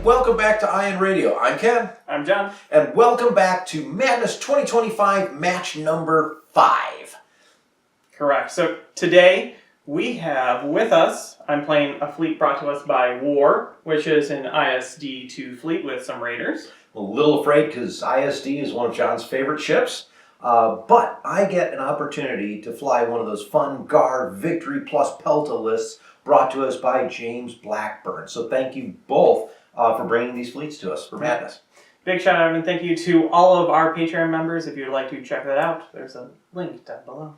Welcome back to Ion Radio. I'm Ken. I'm John. And welcome back to Madness 2025 match number 5. Correct. So today we have with us, I'm playing a fleet brought to us by War, which is an ISD-2 fleet with some raiders. I'm a little afraid because ISD is one of John's favorite ships. But I get an opportunity to fly one of those fun GAR Victory Plus Pelta lists brought to us by James Blackburn. So thank you both for bringing these fleets to us for Madness. Big shout out and thank you to all of our Patreon members. If you'd like to check that out, there's a link down below.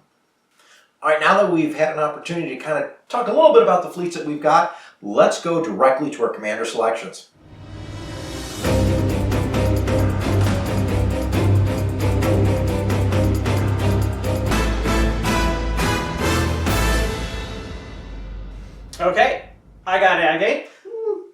All right, now that we've had an opportunity to kind of talk a little bit about the fleets that we've got, let's go directly to our commander selections. Okay, I got Agate.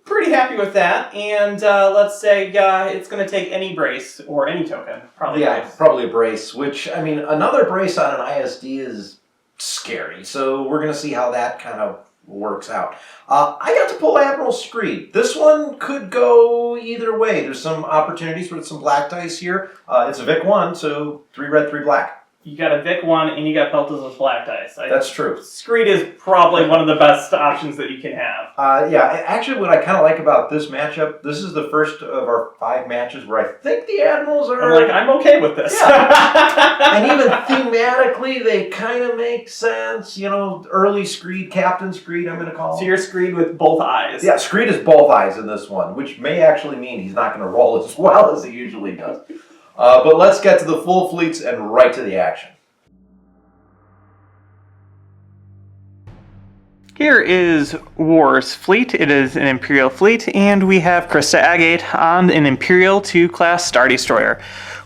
Pretty happy with that, and let's say it's going to take any brace or any token. Probably a brace. Probably a brace, which, I mean, another brace on an ISD is scary, so we're going to see how that kind of works out. I got to pull Admiral Screed. This one could go either way. There's some opportunities with some black dice here. It's a Vic 1, so 3 red, 3 black. You got a Vic 1 and you got Peltas with black dice. That's true. Screed is probably one of the best options that you can have. Yeah, actually what I kind of like about this matchup, this is the first of our 5 matches where I think the Admirals are... I'm okay with this. Yeah. And even thematically, they kind of make sense. You know, early Screed, Captain Screed, I'm going to call him. So you're Screed with both eyes. Yeah, Screed is both eyes in this one, which may actually mean he's not going to roll as well as he usually does. But let's get to the full fleets and right to the action. Here is War's fleet. It is an Imperial fleet, and we have Krista Agate on an Imperial 2 class Star Destroyer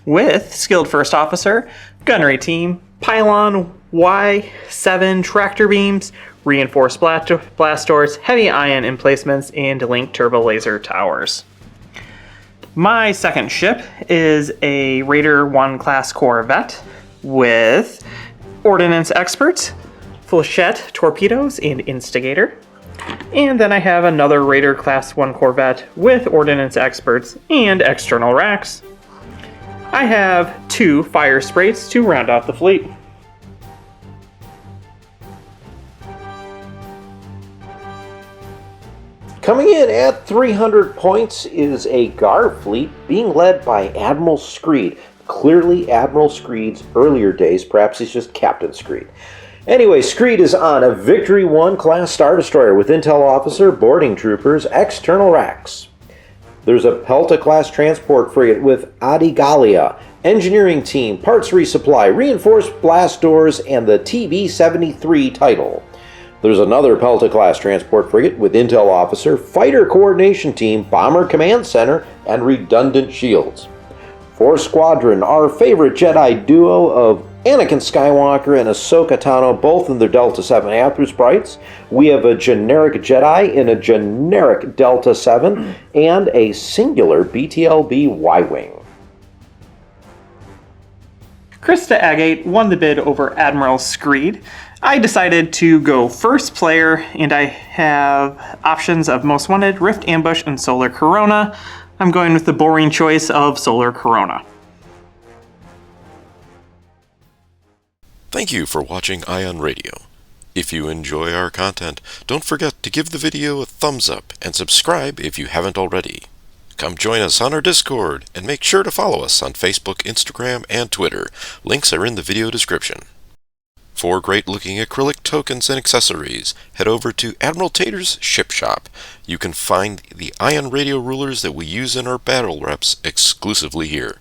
with Skilled First Officer, Gunnery Team, Pylon, Y7 Tractor Beams, Reinforced Blast Doors, Heavy Ion Emplacements, and Linked Turbo Laser Towers. My second ship is a Raider 1 class Corvette with Ordnance Experts, Flechette Torpedoes, and Instigator. And then I have another Raider class 1 Corvette with Ordnance Experts and External Racks. I have 2 Fire Sprays to round out the fleet. Coming in at 300 points is a GAR fleet being led by Admiral Screed. Clearly Admiral Screed's earlier days, perhaps he's just Captain Screed. Anyway, Screed is on a Victory 1 class Star Destroyer with Intel Officer, Boarding Troopers, External Racks. There's a Pelta class transport frigate with Adigalia, Engineering Team, Parts Resupply, Reinforced Blast Doors, and the TB-73 title. There's another Pelta-class transport frigate with Intel Officer, Fighter Coordination Team, Bomber Command Center, and redundant shields. For Squadron, our favorite Jedi duo of Anakin Skywalker and Ahsoka Tano, both in their Delta 7 Aether Sprites. We have a generic Jedi in a generic Delta 7, and a singular BTLB Y-Wing. Krista Agate won the bid over Admiral Screed. I decided to go first player, and I have options of Most Wanted, Rift Ambush, and Solar Corona. I'm going with the boring choice of Solar Corona. Thank you for watching Ion Radio. If you enjoy our content, don't forget to give the video a thumbs up and subscribe if you haven't already. Come join us on our Discord, and make sure to follow us on Facebook, Instagram, and Twitter. Links are in the video description. For great-looking acrylic tokens and accessories, head over to Admiral Tater's Ship Shop. You can find the Ion Radio rulers that we use in our battle reps exclusively here.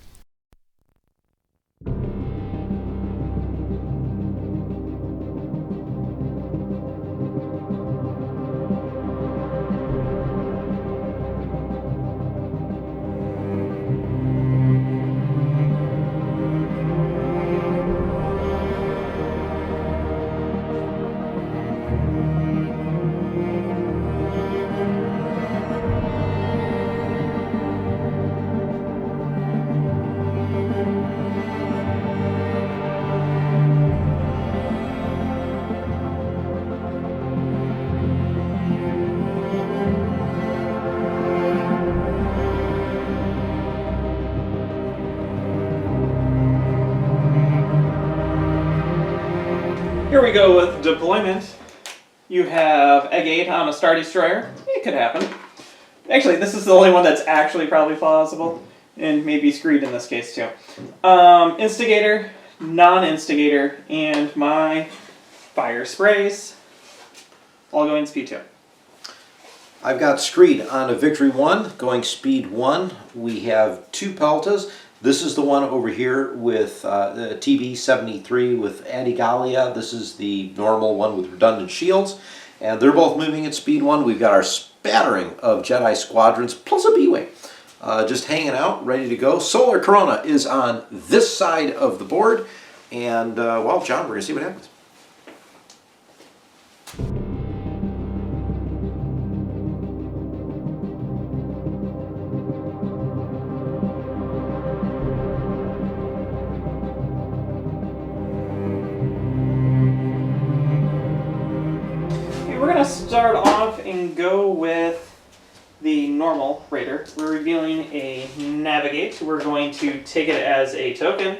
Here we go with deployment. You have Egg 8 on a Star Destroyer. It could happen. Actually, this is the only one that's actually probably plausible. And maybe Screed in this case too. Instigator, non-instigator, and my fire sprays. All going speed 2. I've got Screed on a Victory 1, going speed 1. We have 2 Peltas. This is the one over here with the TB-73 with Adigalia. This is the normal one with redundant shields. And they're both moving at speed 1. We've got our spattering of Jedi squadrons, plus a B-Wing. Just hanging out, ready to go. Solar Corona is on this side of the board. And, well, John, we're going to see what happens. We're going to start off and go with the normal Raider. We're revealing a Navigate. We're going to take it as a token,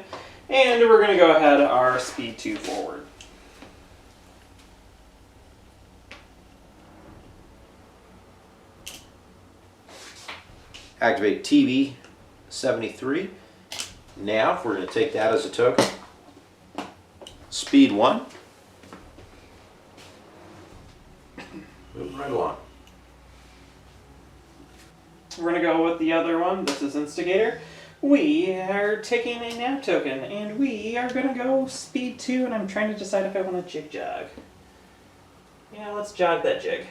and we're going to go ahead our speed 2 forward. Activate TB-73. Nav, we're going to take that as a token. Speed 1. Moving right along. We're going to go with the other one. This is Instigator. We are taking a Nav token, and we are going to go speed 2, and I'm trying to decide if I want to jig-jog. Yeah, let's jog that jig.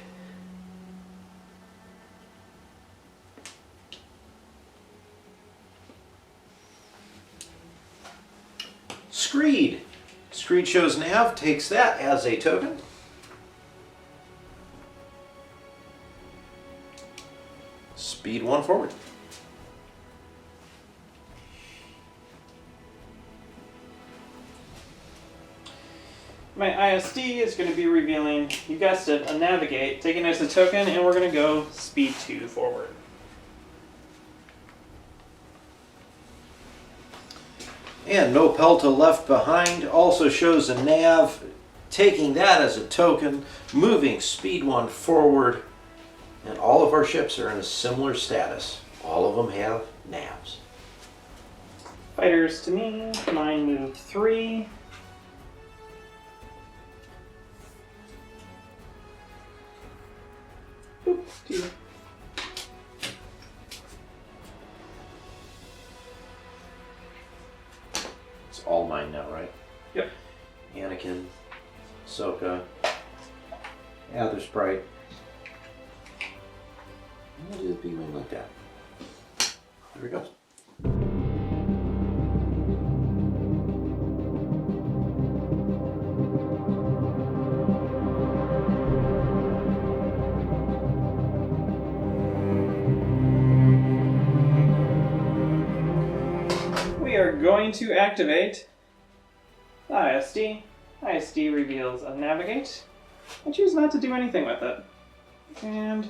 Screed. Screed shows Nav, takes that as a token. Speed 1 forward. My ISD is going to be revealing, you guessed it, a Navigate, taking it as a token, and we're going to go speed 2 forward. And no Pelta left behind. Also shows a Nav, taking that as a token, moving speed 1 forward. And all of our ships are in a similar status. All of them have Navs. Fighters to me, mine move 3. Oop, Tater. It's all mine now, right? Yep. Anakin, Ahsoka, Aether Sprite. We'll do the B-Wing like that. There it goes. We are going to activate the ISD. ISD reveals a Navigate. I choose not to do anything with it. And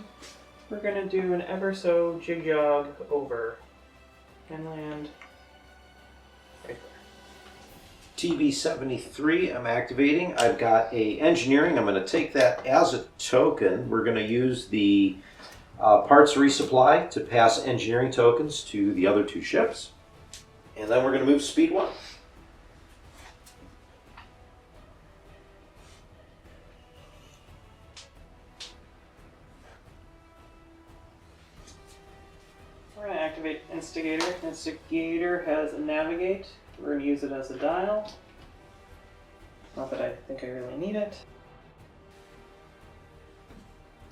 we're going to do an ever so jig-jog over and land right there. TB-73 I'm activating. I've got a engineering. I'm going to take that as a token. We're going to use the parts resupply to pass engineering tokens to the other 2 ships. And then we're going to move speed 1. We're going to activate Instigator. Instigator has a Navigate. We're going to use it as a dial. Not that I think I really need it.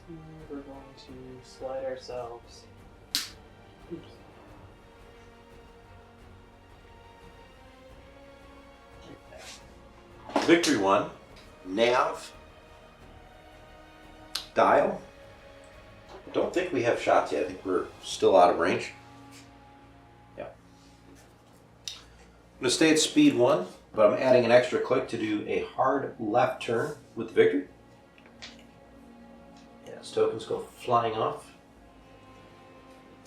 And we're going to slide ourselves. Oops. Victory 1. Nav. Dial. I don't think we have shots yet. I think we're still out of range. Yeah. I'm going to stay at speed 1, but I'm adding an extra click to do a hard left turn with the Victory. Yes, tokens go flying off.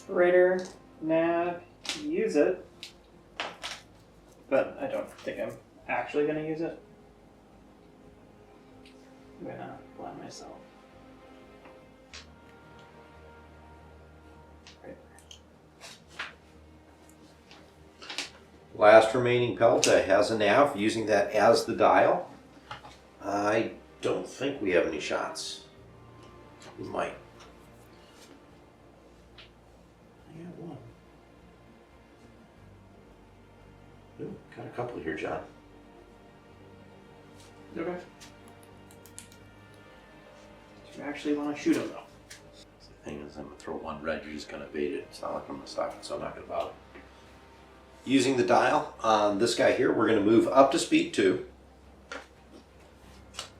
Raider, Nav, use it. But I don't think I'm actually going to use it. I'm gonna blind myself. Right. Last remaining pelta has a nav, using that as the dial. I don't think we have any shots. We might. I got one. Ooh, got a couple here, John. Okay. Do you actually want to shoot him though? The thing is, I'm going to throw one red, you're just going to evade it. It's not like I'm going to stop it, so I'm not going to bother. Using the dial on this guy here, we're going to move up to speed 2.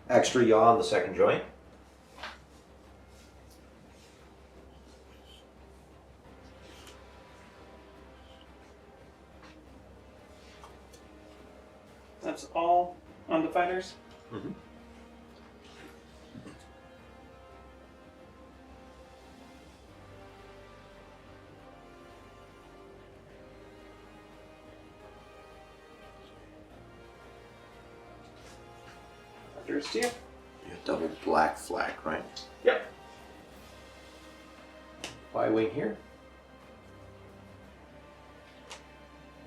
Extra yaw on the second joint. That's all on the fighters? Mm-hmm. Fighters to you. You got double black flag, right? Yep. Y-wing here.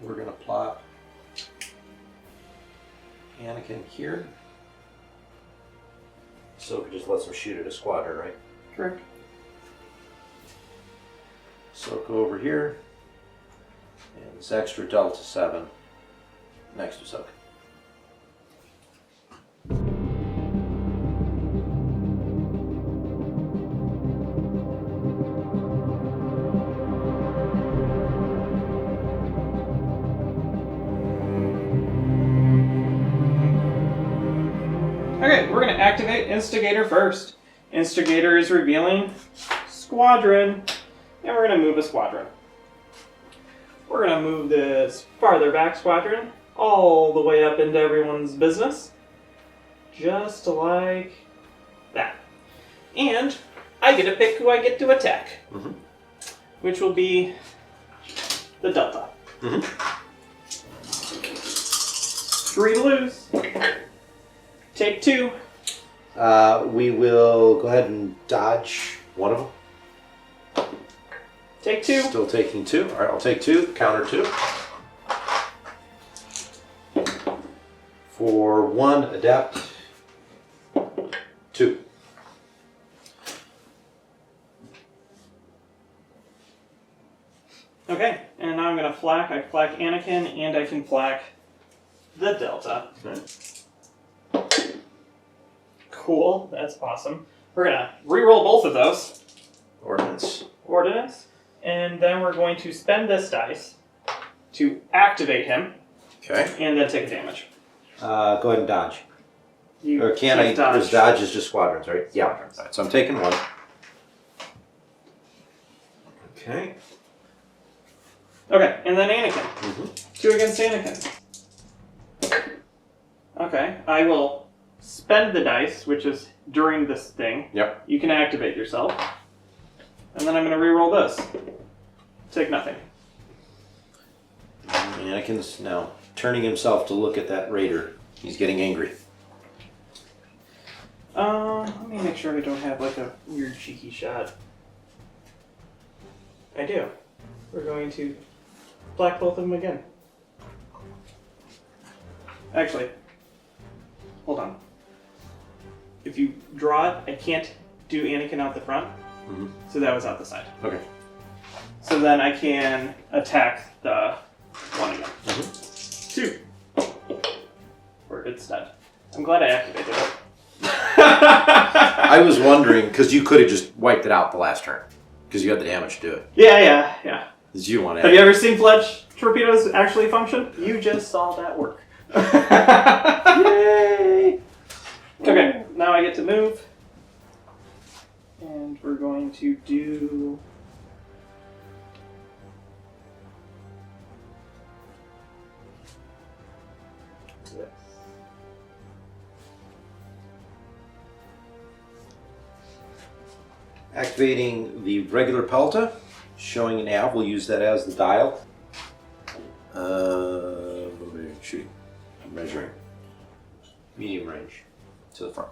We're going to plot Anakin here. So it just lets him shoot at a squadron, right? Correct. Soka over here. And this extra Delta 7 next to Soka. Okay, we're going to activate Instigator first. Instigator is revealing Squadron, and we're going to move a Squadron. We're going to move this farther back Squadron all the way up into everyone's business, just like that. And I get to pick who I get to attack, which will be the Delta. 3 to lose. Take 2. We will go ahead and dodge one of them. Take 2. Still taking 2. All right, I'll take 2. Counter 2. For 1 adept. 2. Okay, and now I'm going to flak. I flak Anakin, and I can flak the Delta. Okay. Cool, that's awesome. We're going to reroll both of those. Ordnance. Ordnance. And then we're going to spend this dice to activate him, Okay. and then take a damage. Go ahead and dodge. You Or can I? can't dodge. Because dodge is just squadrons, right? Yeah. All right, so I'm taking 1. Okay. Okay, and then Anakin. 2 against Anakin. Okay, I will spend the dice, which is during this thing. Yep. You can activate yourself. And then I'm going to reroll this. Take nothing. Anakin's now turning himself to look at that raider. He's getting angry. Let me make sure I don't have like a weird cheeky shot. I do. We're going to black both of them again. Actually, hold on. If you draw it, I can't do Anakin out the front. So that was out the side. Okay. So then I can attack the one again. 2. Or it's dead. I'm glad I activated it. I was wondering, because you could have just wiped it out the last turn. Because you had the damage to do it. Yeah. Did you want to? Have you ever seen fledge torpedoes actually function? You just saw that work. Yay! Okay, now I get to move. And we're going to do... this. Activating the regular pelta, showing an nav. We'll use that as the dial. Shooting, measuring, medium range to the front.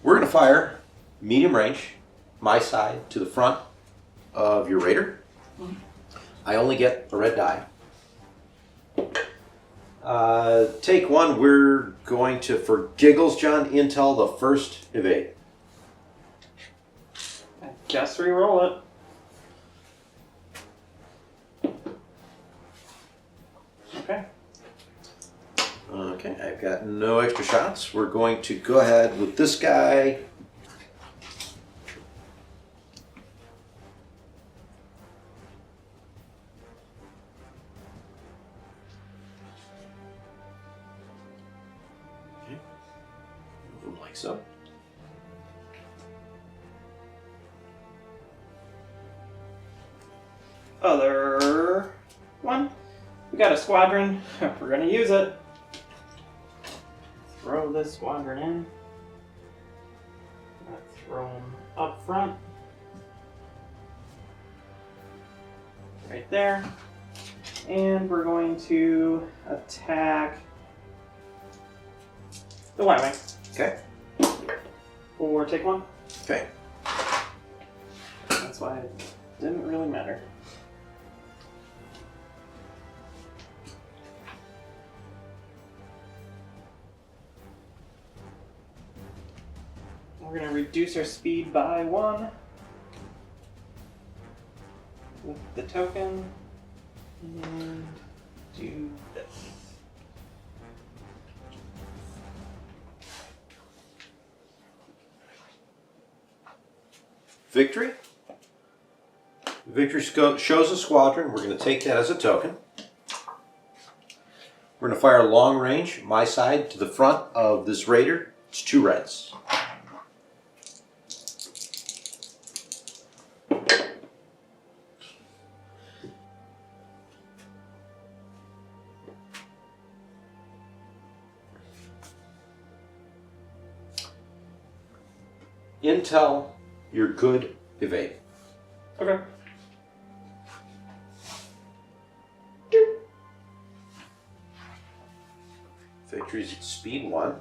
We're going to fire medium range, my side to the front of your raider. I only get a red die. Take one, we're going to, for giggles, John, intel the first evade. I guess re-roll it. Okay. Okay, I've got no extra shots. We're going to go ahead with this guy. Okay. Move him like so. Other one. We got a squadron. We're gonna use it. Throw this squadron in. Throw them up front. Right there. And we're going to attack the Y-Wing. Okay. Or take one. Okay. That's why it didn't really matter. We're going to reduce our speed by 1 with the token and do this. Victory. Victory shows a squadron. We're going to take that as a token. We're going to fire long range, my side, to the front of this raider. It's 2 reds. Intel, you're good, evade. Okay. Victory's at speed 1.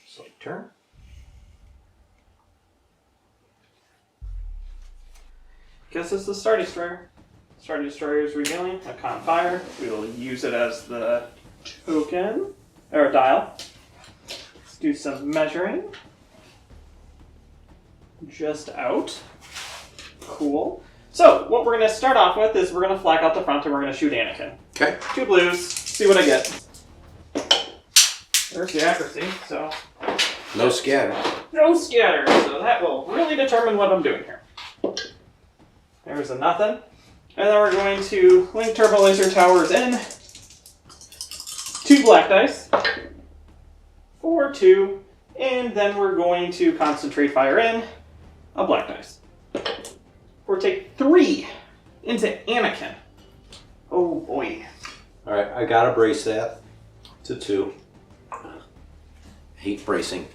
Select turn. Guess it's the Star Destroyer. Star Destroyer is revealing a con fire. We will use it as the token, or dial. Let's do some measuring. Just out. Cool. So, what we're going to start off with is we're going to flag out the front and we're going to shoot Anakin. Okay. 2 blues. See what I get. There's the accuracy, so... No scatter. No scatter, so that will really determine what I'm doing here. There's a nothing. And then we're going to link turbo laser towers in. 2 black dice. 4, 2. And then we're going to concentrate fire in a black dice. Or take 3 into Anakin. Oh boy. Alright, I gotta brace that to 2. Hate bracing.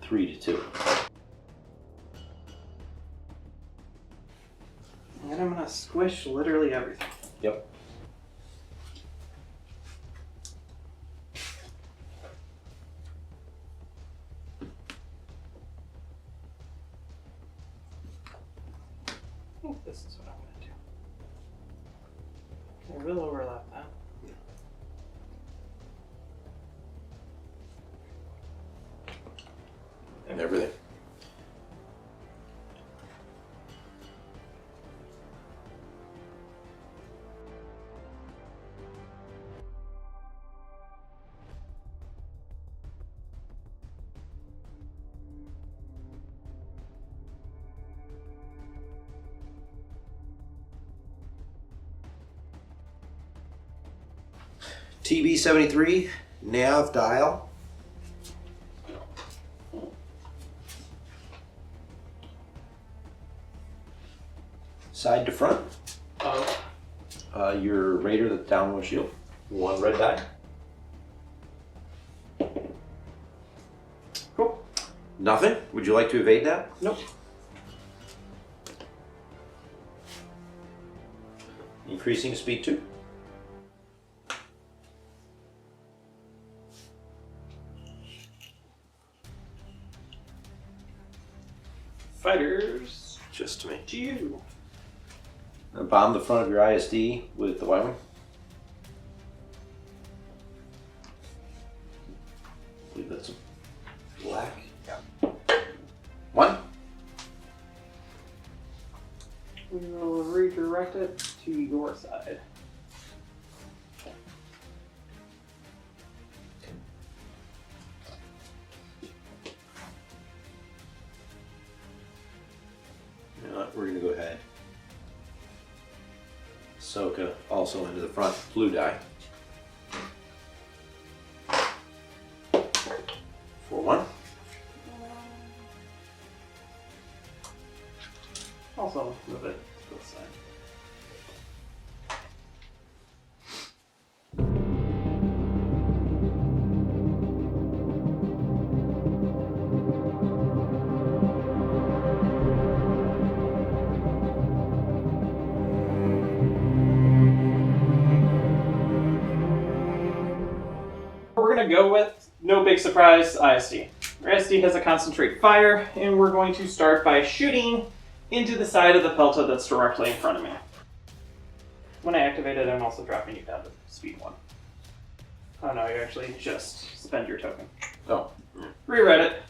3 to 2. And I'm going to squish literally everything. Yep. I think this is what I'm going to do. I will overlap that. And everything. TB73, nav dial. Side to front. Your raider, the downward shield. 1 red die. Cool. Nothing? Would you like to evade that? Nope. Increasing speed 2. Fighters. Just to me. To you. Bomb the front of your ISD with the Y-Wing. I believe that's a black. Yeah. 1. We will redirect it to your side. You know what? We're going to go ahead. Ahsoka also into the front. Blue die. 4-1. Also move it to the side. We're going to go with, no big surprise, ISD. Our ISD has a concentrate fire, and we're going to start by shooting into the side of the Pelta that's directly in front of me. When I activate it, I'm also dropping you down to speed 1. Oh no, you actually just spend your token. Oh, Rewrite it.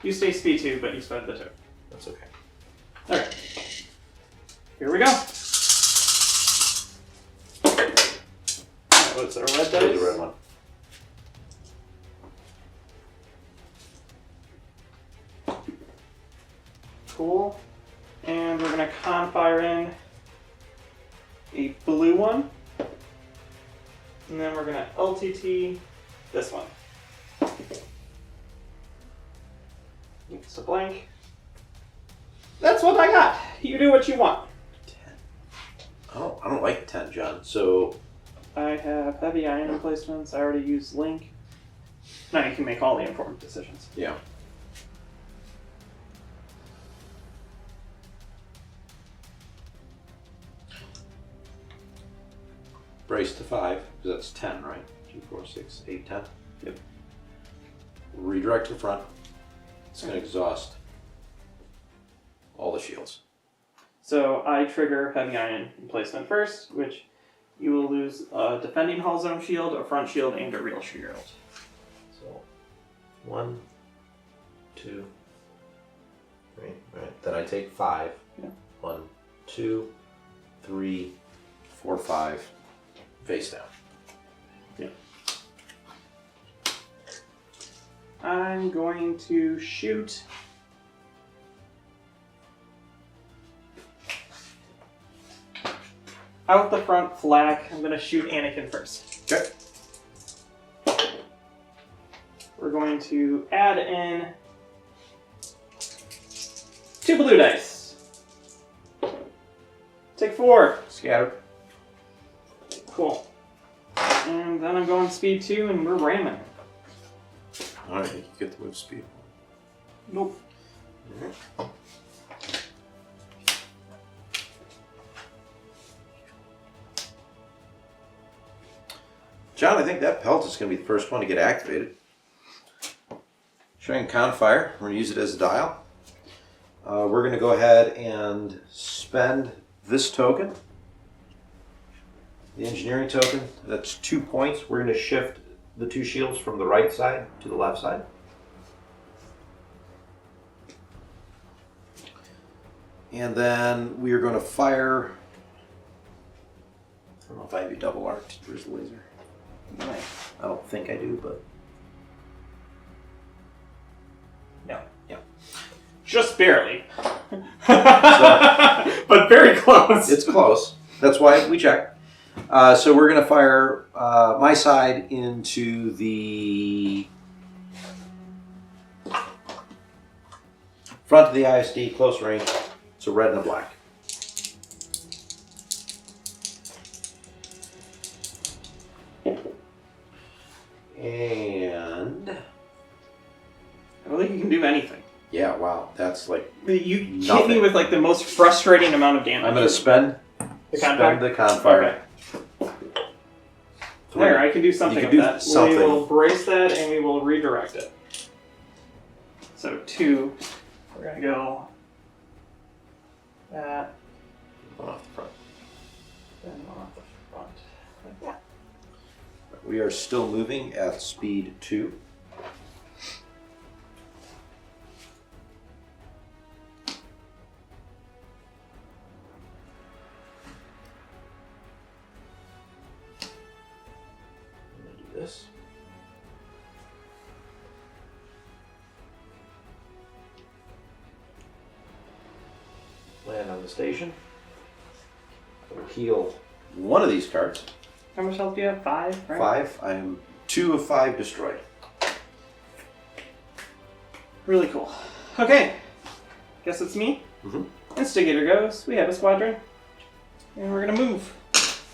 You stay speed 2, but you spend the token. that's okay. Alright. Here we go. What's our red dice? The red one. Cool. And we're going to con-fire in a blue one. And then we're going to LTT this one. It's a blank. That's what I got. You do what you want. 10. Oh, I don't like 10, John. So, I have heavy iron emplacements. I already used Link. Now you can make all the informed decisions. yeah. Brace to 5, because that's 10, right? 2, 4, 6, 8, 10. Yep. Redirect to the front. It's going to exhaust all the shields. So I trigger heavy iron emplacement first, which you will lose a defending hull zone shield, a front shield, and a real shield. So, 1, 2, 3. Right. Then I take 5. Yeah. 1, 2, 3, 4, 5. Face down. Yeah. I'm going to shoot out the front flak. I'm going to shoot Anakin first. Okay. We're going to add in 2 blue dice. Take 4. Scatter. Cool. And then I'm going speed 2 and we're ramming. Alright, you get the move speed. Nope. John, I think that pelt is going to be the first one to get activated. Showing Confire. We're going to use it as a dial. We're going to go ahead and spend this token. The engineering token, that's 2 points. We're going to shift the 2 shields from the right side to the left side. And then we are going to fire. I don't know if I have you double arced. Where's the laser? I don't think I do, but. No. Yeah. Just barely. But very close. It's close. That's why we checked. So we're going to fire my side into the front of the ISD, close range. It's a red and a black. And I don't think you can do anything. yeah, wow, that's like You hit nothing. me with like the most frustrating amount of damage. I'm going to spend The Spend confire? the confire. Okay. There, I can do something You can with do that. something. We will brace that and we will redirect it. So 2, we're going to go that, One off the front. then one off the front, like that. We are still moving at speed 2. I'm going to do this. Land on the station. We'll heal one of these cards. How much health do you have? 5, right? 5. I am 2 of 5 destroyed. Really cool. Okay, guess it's me. Mm-hmm. Instigator goes. We have a squadron. And we're going to move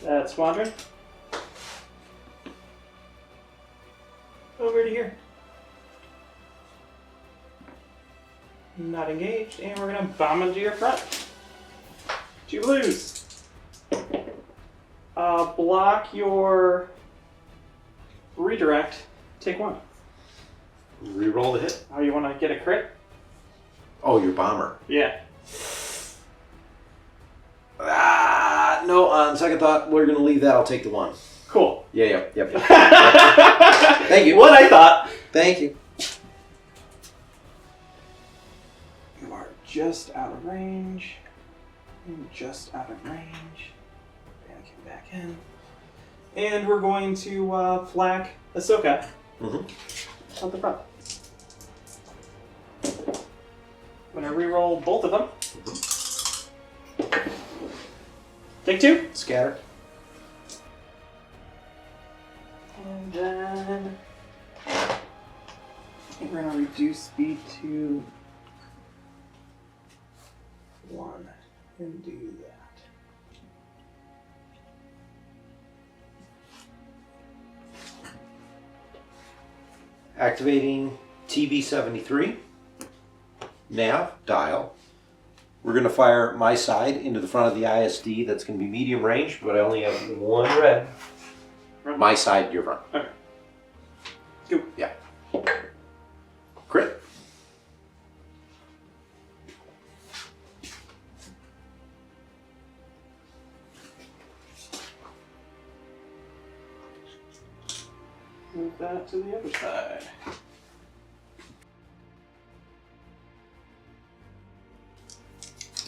that squadron over to here. Not engaged, and we're going to bomb into your front. 2 blues. Block your redirect. Take 1. Reroll the hit. Oh, you want to get a crit? Oh, your bomber. Yeah. No, on second thought, we're going to leave that. I'll take the 1. Cool. Yeah. Thank you. What I thought. Thank you. You are just out of range. And just out of range. Back in. And we're going to flak Ahsoka Mm-hmm. on the front. I'm going to reroll both of them. Take 2. Scatter. And then we're going to reduce speed to 1 and do that. Activating TB-73. Nav, dial. We're going to fire my side into the front of the ISD. That's going to be medium range, but I only have 1 red. Right. My side, your front. Okay. Go. Yeah. Crit. Move that to the other side.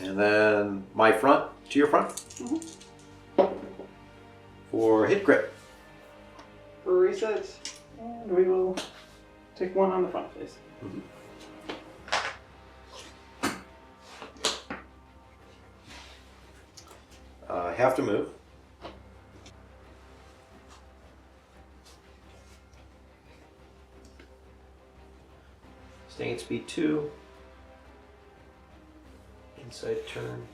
And then my front to your front. Mm-hmm. For hit crit. For reset, and we will take 1 on the front face. Mm-hmm. Have to move. Staying at speed 2. Inside turn.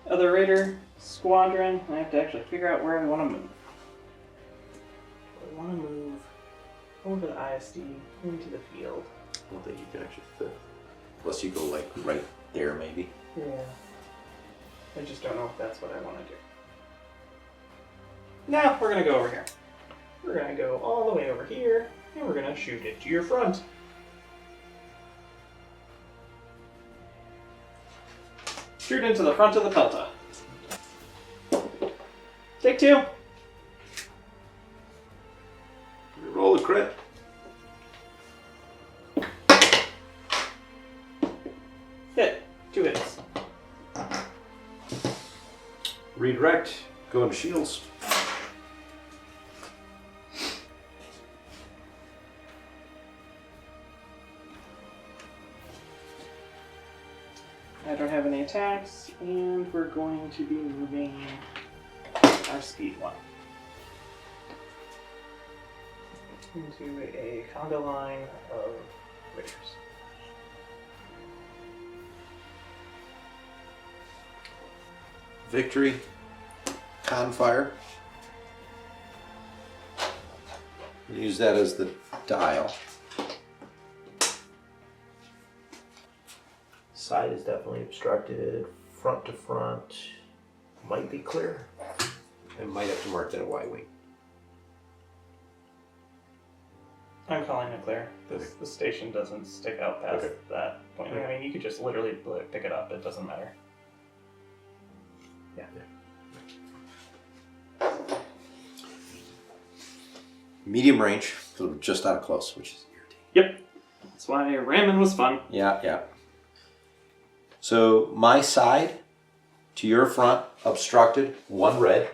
Other Raider squadron. I have to actually figure out where I want to move. I want to move over the ISD into the field. I don't think you can actually fit. Unless you go like right there, maybe. Yeah. I just don't know if that's what I want to do. Now we're going to go over here. We're going to go all the way over here, and we're going to shoot it to your front. Shoot into the front of the Pelta. Take 2. Roll a crit. Hit. 2 hits. Redirect. Go into shields. I don't have any attacks, and we're going to be moving our speed 1 into a conga line of raiders. Victory. Confire. Use that as the dial. Side is definitely obstructed. Front to front might be clear. I might have to mark that a Y-wing. I'm calling it clear. The station doesn't stick out past that point. I mean, you could just literally pick it up. It doesn't matter. Yeah. Medium range, so we're just out of close, which is irritating. Yep. That's why ramming was fun. Yeah. So my side to your front, obstructed, 1 red.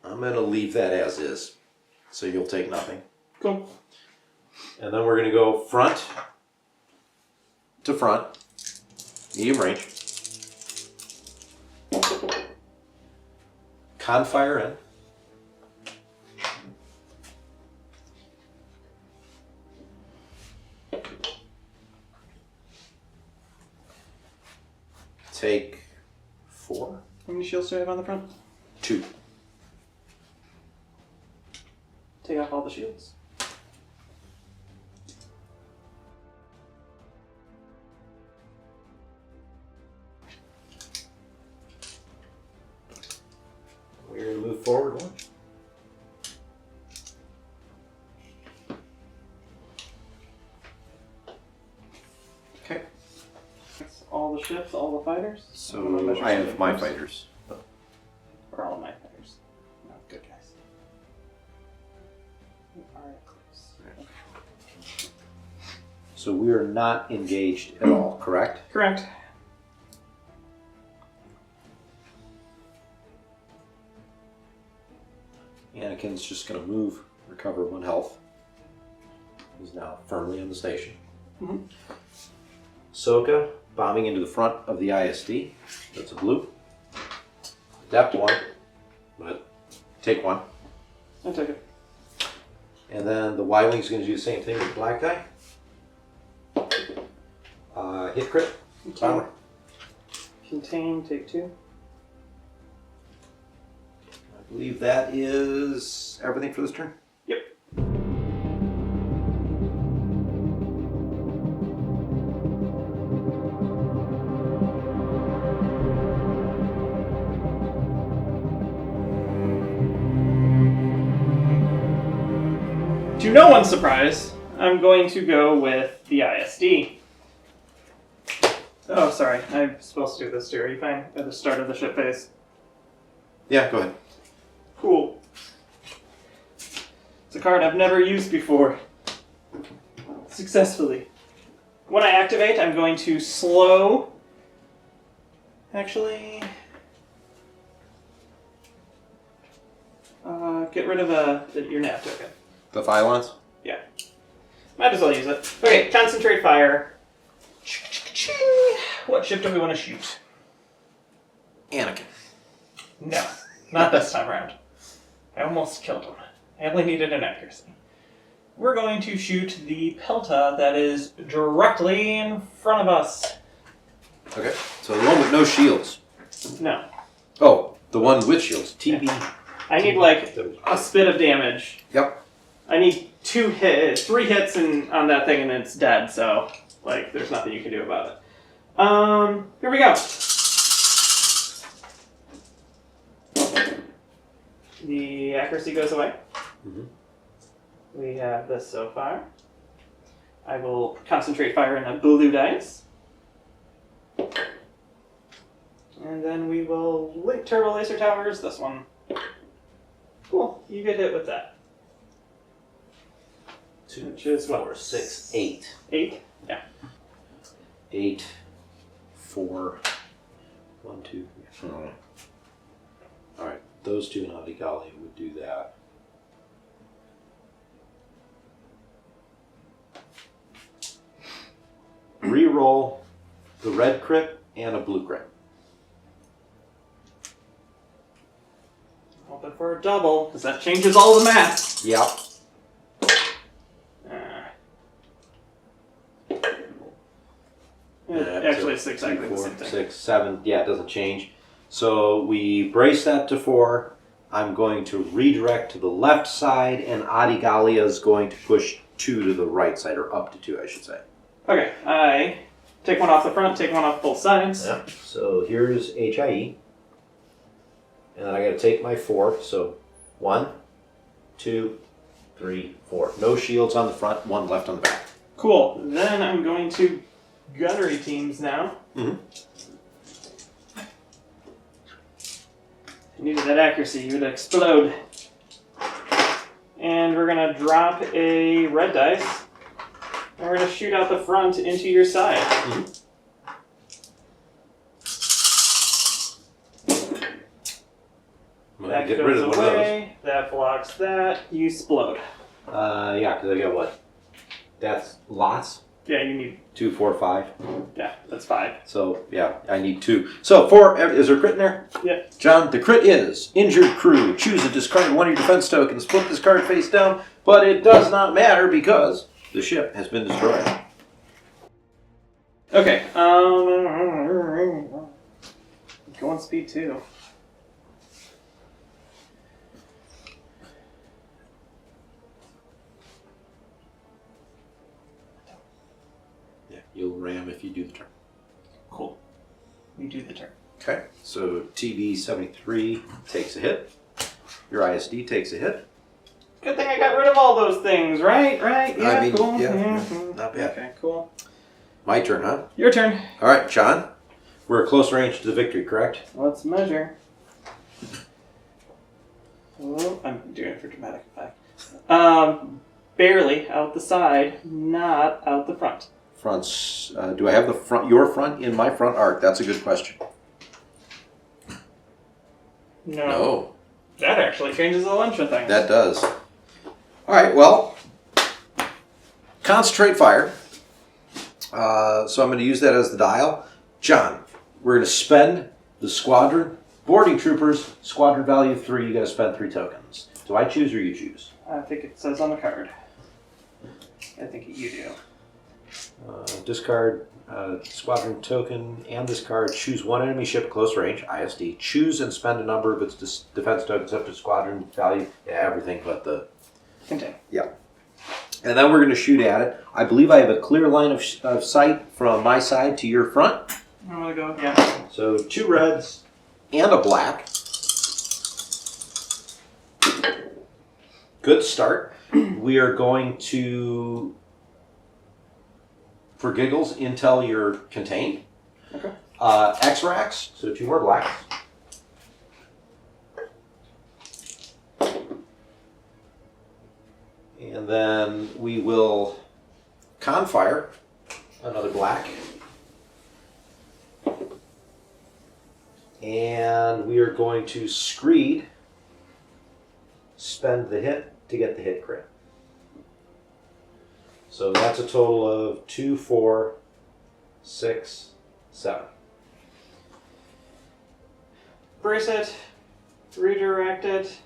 I'm going to leave that as is, so you'll take nothing. Cool. And then we're going to go front to front, medium range. Confire in. Take 4. How many shields do I have on the front? 2. Take off all the shields. We're going to move forward 1. Okay. That's all the ships, all the fighters. So I'm gonna measure I have something my first. fighters. Or all of my fighters. No, good guys. We are close. So we are not engaged at all, correct? Correct. Anakin's just going to move, recover 1 health. He's now firmly on the station. Mm-hmm. Ahsoka bombing into the front of the ISD. That's a blue. Depth 1, but take 1. I took it. And then the Y-Wing's going to do the same thing with black die. Hit crit. Bomber. Contain, take 2. I believe that is everything for this turn. Yep. To no one's surprise, I'm going to go with the ISD. Oh, sorry. I'm supposed to do this too. Are you fine? At the start of the ship phase. Yeah, go ahead. Cool. It's a card I've never used before. Successfully. When I activate, I'm going to slow... Actually... get rid of your nav token. The Phylons? Yeah. Might as well use it. Okay, concentrate fire. What ship do we want to shoot? Anakin. No, not this time around. I almost killed him. I only needed an accuracy. We're going to shoot the Pelta that is directly in front of us. Okay, so the one with no shields. No. Oh, the one with shields. TB. I need like a spit of damage. Yep. I need 3 hits on that thing and it's dead, so like there's nothing you can do about it. Here we go. The accuracy goes away. Mm-hmm. We have this so far. I will concentrate fire in a blue dice. And then we will link turbo laser towers, this one. Cool, you get hit with that. 2, Which is 4, what? 6, 8. 8? Yeah. 8, 4, 1, 2, 3. Alright, those two in Adigali would do that. Reroll the red crit and a blue crit. Hoping for a double, because that changes all the math. Yep. Actually, it's exactly 2, the 4, same thing. 6, 7. Yeah, it doesn't change. So we brace that to 4. I'm going to redirect to the left side, and Adigalia is going to push 2 to the right side, or up to 2, I should say. Okay, I take one off the front, take one off both sides. Yeah. So here's HIE. And then I got to take my 4. So 1, 2, 3, 4. No shields on the front, 1 left on the back. Cool. Then I'm going to gunnery teams now. Mm-hmm. I needed that accuracy. You would explode. And we're going to drop a red dice. And we're going to shoot out the front into your side. Mm-hmm. That get goes rid of one away. That blocks that. You explode. Yeah, because I got what? That's lots. Yeah, you need... 2, 4, 5. Yeah, that's 5. So, yeah, I need 2. So, 4, is there a crit in there? Yeah. John, the crit is injured crew. Choose and discard one of your defense tokens. Put this card face down, but it does not matter because the ship has been destroyed. Okay. Go on speed 2. Yeah, you'll ram if you do the turn. Cool. You do the turn. Okay, so TB-73 takes a hit. Your ISD takes a hit. Good thing I got rid of all those things, right? Right? Yeah, I mean, cool. yeah, not bad. Okay, cool. My turn, huh? Your turn. All right, John. We're at close range to the victory, correct? Let's measure. Oh, I'm doing it for dramatic effect. Barely out the side, not out the front. Fronts. Do I have the front? Your front in my front arc? That's a good question. No. That actually changes the lunch thing. That does. All right. Well, concentrate fire. So I'm going to use that as the dial. John, we're going to spend the squadron boarding troopers. Squadron value 3. You got to spend 3 tokens. Do I choose or you choose? I think it says on the card. I think you do. Discard squadron token and this card. Choose one enemy ship at close range, ISD. Choose and spend a number of its defense tokens up to squadron value. Yeah, everything but the... Continue. Yeah. And then we're going to shoot at it. I believe I have a clear line of sight from my side to your front. I'm going to go, yeah. So 2 reds and a black. Good start. We are going to... For giggles, until you're contained. Okay. X-Rax, so 2 more blacks. And then we will Confire, another black. And we are going to Screed, spend the hit to get the hit crit. So that's a total of 2, 4, 6, 7. Brace it, redirect it,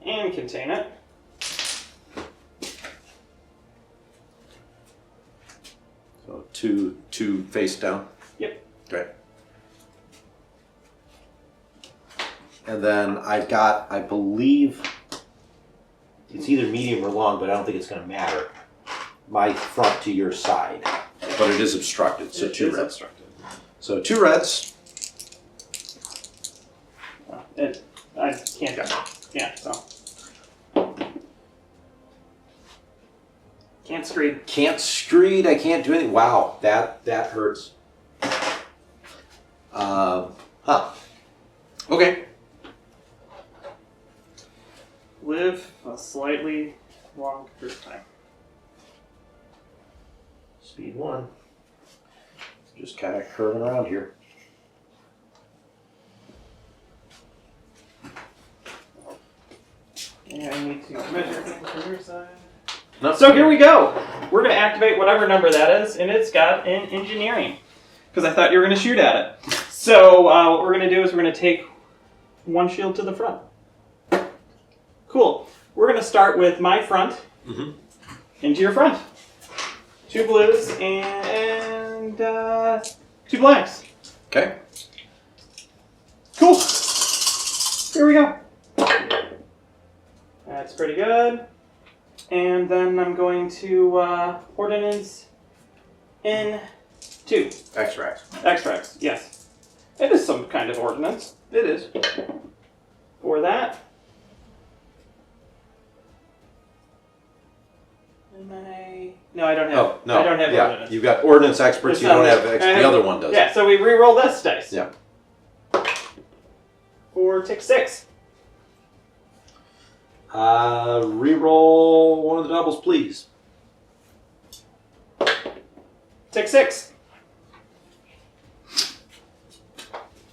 and contain it. So 2 face down. Yep. Great. And then I've got, I believe, it's either medium or long, but I don't think it's going to matter. My front to your side, but it is obstructed. So 2 reds. Obstructed. So 2 reds. I can't go. Yeah, so. Can't screed. Can't screed. I can't do anything. Wow, that hurts. Okay. Live a slightly longer time. Speed 1. Just kind of curving around here. Yeah, I need to measure things from your side. No. So here we go. We're going to activate whatever number that is, and it's got an engineering. Because I thought you were going to shoot at it. So what we're going to do is we're going to take 1 shield to the front. Cool. We're going to start with my front into your front. 2 blues and 2 blacks. Okay. Cool. Here we go. That's pretty good. And then I'm going to ordnance in 2. Extracts. Extracts, yes. It is some kind of ordnance. It is. For that. No, I don't have. Oh, no. I don't have ordnance. You've got ordnance experts. It's You not don't have like- the other one does. Yeah, so we re-roll this dice. Yeah. For tick 6. Reroll one of the doubles, please. Tick 6.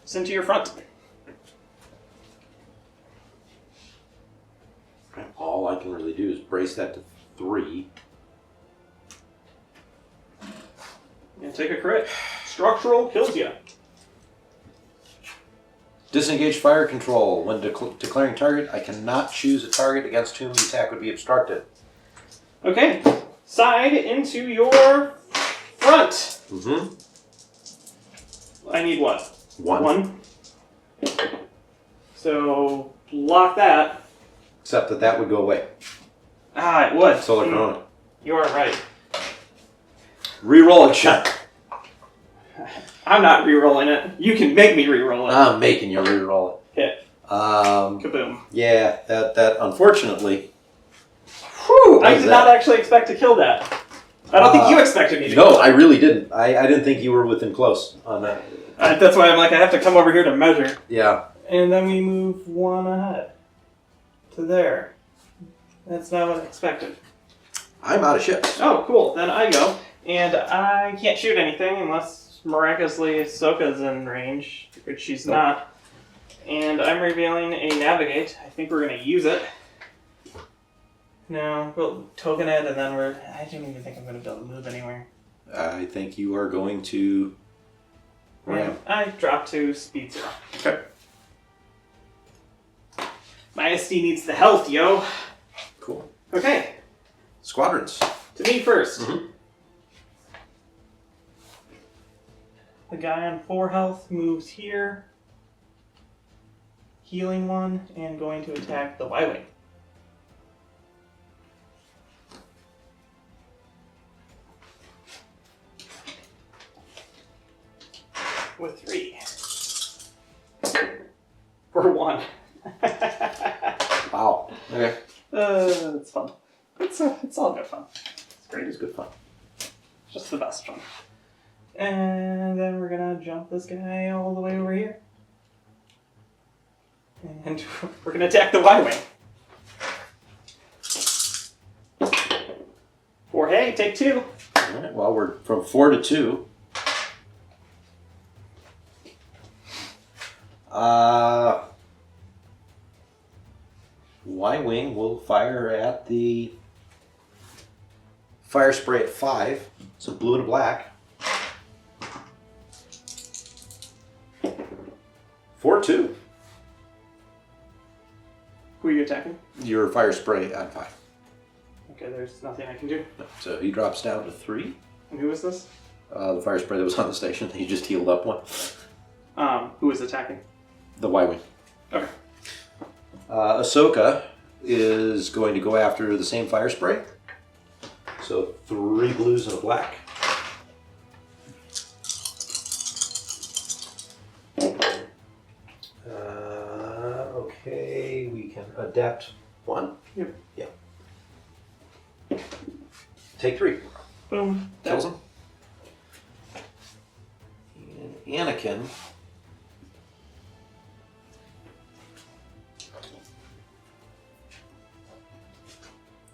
Send to your front. All I can really do is brace that to 3. And take a crit. Structural kills you. Disengage fire control. When declaring target, I cannot choose a target against whom the attack would be obstructed. Okay. Side into your front. Mm-hmm. I need what? 1. 1. So block that. Except that would go away. Ah, it would. Solar Corona. You are right. Reroll it, Sean. I'm not re-rolling it. You can make me re-roll it. I'm making you reroll it. Hit. Um, Kaboom. yeah, that unfortunately. Whew! I How's did that? not actually expect to kill that. I don't think you expected me to kill No, that. I really didn't. I didn't think you were within close on that. That's why I'm like, I have to come over here to measure. Yeah. And then we move 1 ahead. To there. That's not what I expected. I'm out of ships. Oh, cool. Then I go. And I can't shoot anything unless miraculously Soka's in range, which she's not. And I'm revealing a navigate. I think we're going to use it. No, we'll token it, and then I don't even think I'm going to be able to move anywhere. I think you are going to ram. I drop to speed 0. Okay. My SD needs the health, yo. Cool. Okay, Squadrons. to me first. Mm-hmm. The guy on 4 health moves here. Healing 1, and going to attack the Y-Wing. With 3. For 1. Wow. Okay. It's fun. It's all good fun. It's great. It's good fun. Just the best fun. And then we're gonna jump this guy all the way over here. And we're gonna attack the Y-Wing. For hey, take 2. All right. Well, we're from 4 to 2. Y-Wing will fire at the fire spray at 5. So blue and a black. 4-2. Who are you attacking? Your fire spray at 5. Okay, there's nothing I can do. So he drops down to 3. And who is this? The fire spray that was on the station. He just healed up 1. Who is attacking? The Y-Wing. Okay. Ahsoka is going to go after the same fire spray. So 3 blues and a black. Okay, we can adapt 1. Yep. Yeah. Take 3. Boom. Kills him. And Anakin.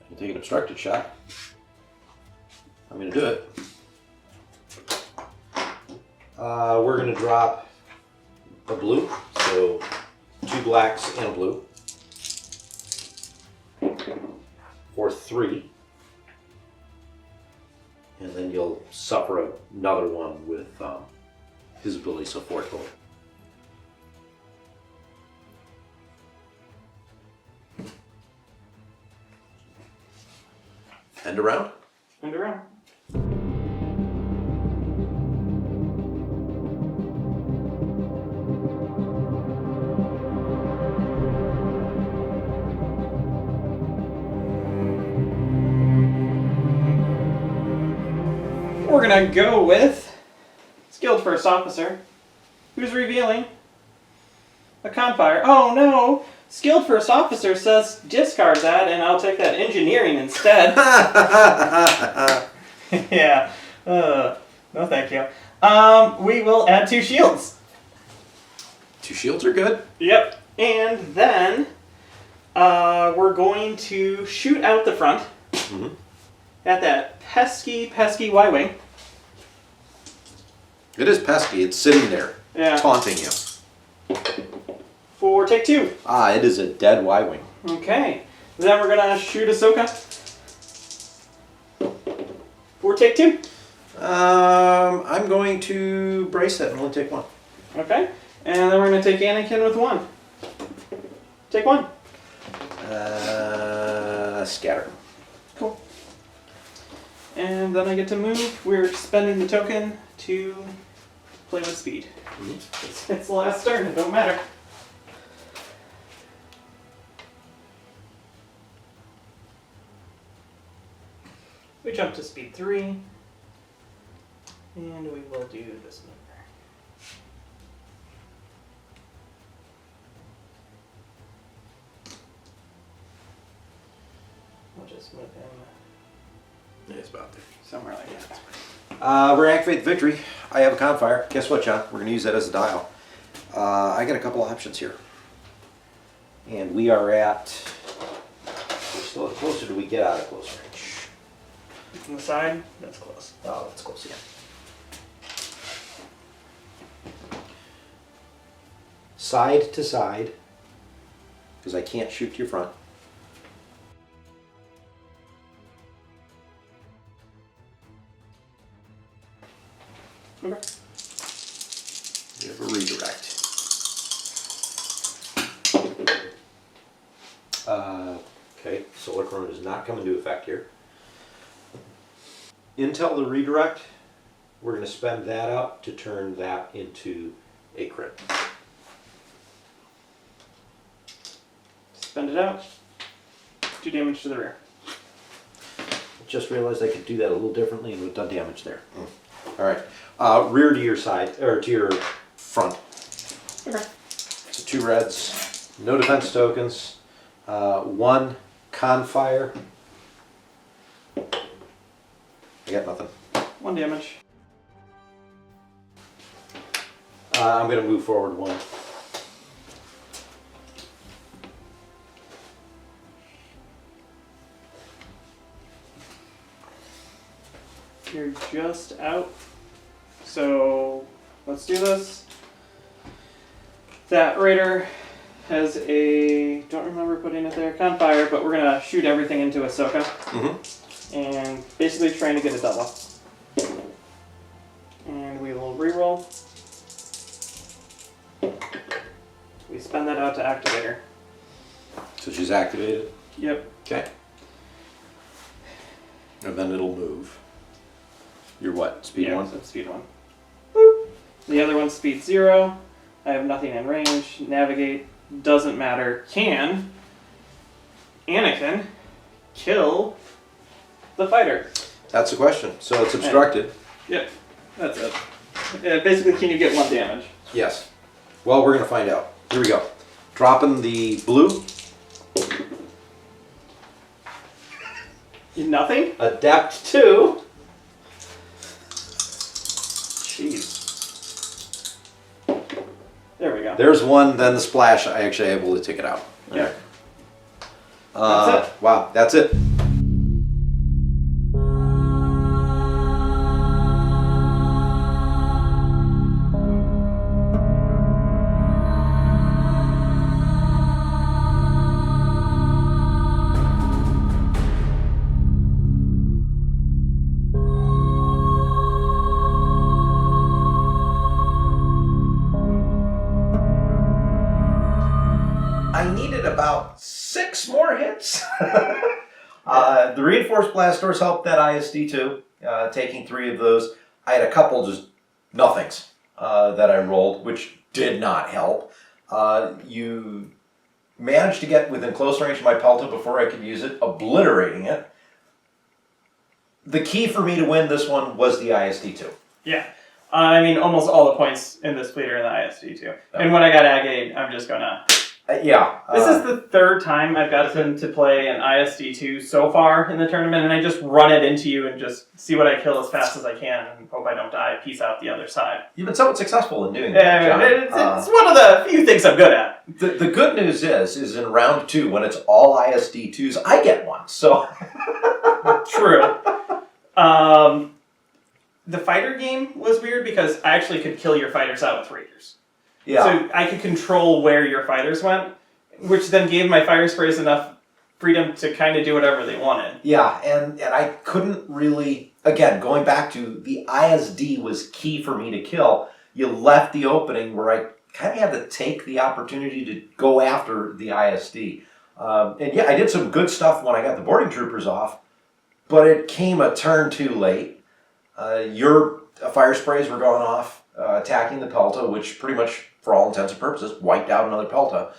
I can take an obstructed shot. I'm going to do it. We're going to drop a blue, so 2 blacks and a blue. For 3. And then you'll suffer another one with his ability, so 4 total. End around. And around. we're going to go with Skilled First Officer, who's revealing a Confire. Oh no! Skilled First Officer says discard that, and I'll take that Engineering instead. Yeah. No thank you. We will add 2 shields. 2 shields are good. Yep. And then we're going to shoot out the front at that pesky Y-Wing. It is pesky. It's sitting there, taunting you. For take 2. It is a dead Y-Wing. Okay. Then we're going to shoot Ahsoka. For take 2. I'm going to brace that and only take 1. Okay. And then we're going to take Anakin with 1. Take 1. Scatter. Cool. And then I get to move. We're spending the token to play with speed. It's the last turn. It don't matter. We jump to speed 3. And we will do this maneuver. We'll just move him It's about there. somewhere like that. We're going to activate the victory. I have a Confire. Guess what, John? We're going to use that as a dial. I got a couple options here. And we are at... Still, how closer do we get out of close range? On the side, that's close. Oh, that's close again. Side to side, because I can't shoot to your front. Okay. We have a redirect. Okay, Solar Chrono does not come into effect here. Until the redirect, we're going to spend that up to turn that into a crit. Spend it out. 2 damage to the rear. Just realized I could do that a little differently and would have done damage there. All right, rear to your side, or to your front. Okay. So 2 reds, no defense tokens, 1 Confire. I got nothing. 1 damage. I'm going to move forward 1. You're just out. So let's do this. That Raider has a, don't remember putting it there, Confire, but we're going to shoot everything into Ahsoka. And basically trying to get a double. And we will reroll. We spend that out to activate her. So she's activated. Yep. Okay. And then it'll move. You're what? Speed 1? So speed 1. Boop. The other one's speed 0. I have nothing in range. Navigate. Doesn't matter. Can Anakin kill the fighter? That's the question. So it's obstructed. Yep. That's it. Basically, can you get 1 damage? Yes. Well, we're going to find out. Here we go. Dropping the blue. Nothing? Adapt 2. Jeez. There we go. There's 1, then the splash. I actually able to take it out. Yeah. That's it. Wow, that's it. I needed about 6 more hits. The reinforced blast doors helped that ISD too, taking 3 of those. I had a couple just nothings that I rolled, which did not help. You managed to get within close range of my Pelta before I could use it, obliterating it. the key for me to win this one was the ISD2. Yeah. I mean, almost all the points in this fleet are in the ISD too. Oh. And when I got Agate, I'm just gonna... This is the third time I've gotten to play an ISD2 so far in the tournament, and I just run it into you and just see what I kill as fast as I can and hope I don't die. Peace out the other side. You've been somewhat successful in doing that, John. It's one of the few things I'm good at. The good news is in round 2, when it's all ISD2s, I get one, so... True. The fighter game was weird because I actually could kill your fighters out with Raiders. Yeah. So I could control where your fighters went, which then gave my fire sprays enough freedom to kind of do whatever they wanted. Yeah, and I couldn't really... Again, going back to the ISD was key for me to kill. You left the opening where I kind of had to take the opportunity to go after the ISD. And yeah, I did some good stuff when I got the boarding troopers off, but it came a turn too late. Your fire sprays were going off, attacking the Pelta, which pretty much, for all intents and purposes, wiped out another Pelta.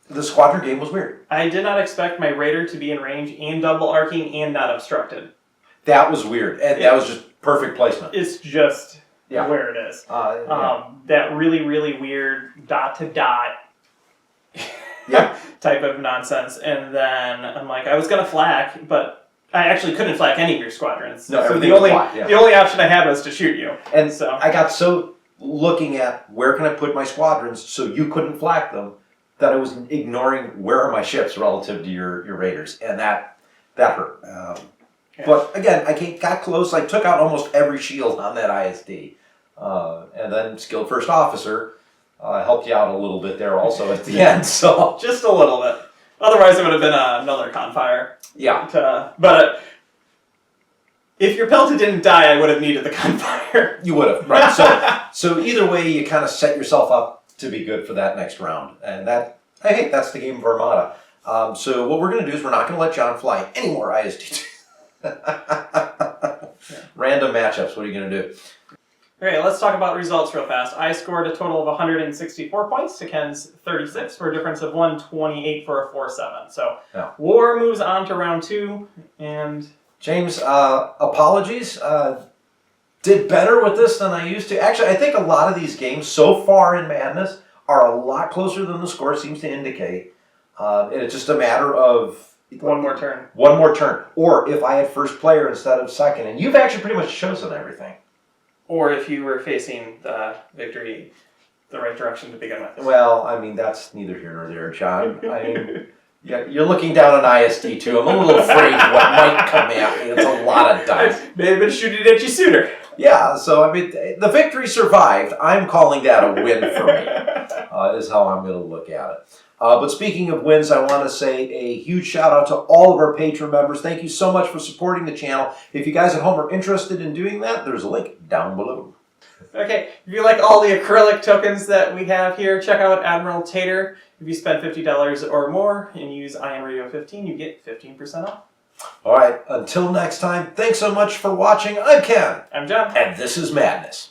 The squadron game was weird. I did not expect my Raider to be in range and double arcing and not obstructed. That was weird, and that was just perfect placement. It's just where it is. That really, really weird dot-to-dot type of nonsense. And then I'm like, I was going to flak, but I actually couldn't flak any of your squadrons. No, so the only option I had was to shoot you. And so I got so looking at where can I put my squadrons so you couldn't flak them that I was ignoring where are my ships relative to your Raiders. And that hurt. But again, I got close. I took out almost every shield on that ISD. And then Skilled First Officer helped you out a little bit there also at the end. So just a little bit. Otherwise, it would have been another Confire. Yeah. But if your Pelta didn't die, I would have needed the Confire. You would have, right. So either way, you kind of set yourself up to be good for that next round. And that's the game of Armada. So what we're going to do is we're not going to let John fly any more ISD2. Random matchups. What are you going to do? Okay, let's talk about results real fast. I scored a total of 164 points to Ken's 36 for a difference of 128 for a 4-7. So War moves on to round 2, and James, apologies. Did better with this than I used to. Actually, I think a lot of these games so far in Madness are a lot closer than the score seems to indicate. And it's just a matter of one more turn. One more turn. Or if I had first player instead of second. And you've actually pretty much chosen everything. Or if you were facing the victory the right direction to begin with. Well, I mean, that's neither here nor there, John. I mean, you're looking down on ISD2. I'm a little afraid what might come at me. It's a lot of dice. May have been shooting at you sooner. Yeah, so I mean, the victory survived. I'm calling that a win for me, is how I'm going to look at it. But speaking of wins, I want to say a huge shout out to all of our Patreon members. Thank you so much for supporting the channel. If you guys at home are interested in doing that, there's a link down below. Okay, if you like all the acrylic tokens that we have here, check out Admiral Tater. If you spend $50 or more and use IMRadio15, you get 15% off. All right, until next time, thanks so much for watching. I'm Ken. I'm John. And this is Madness.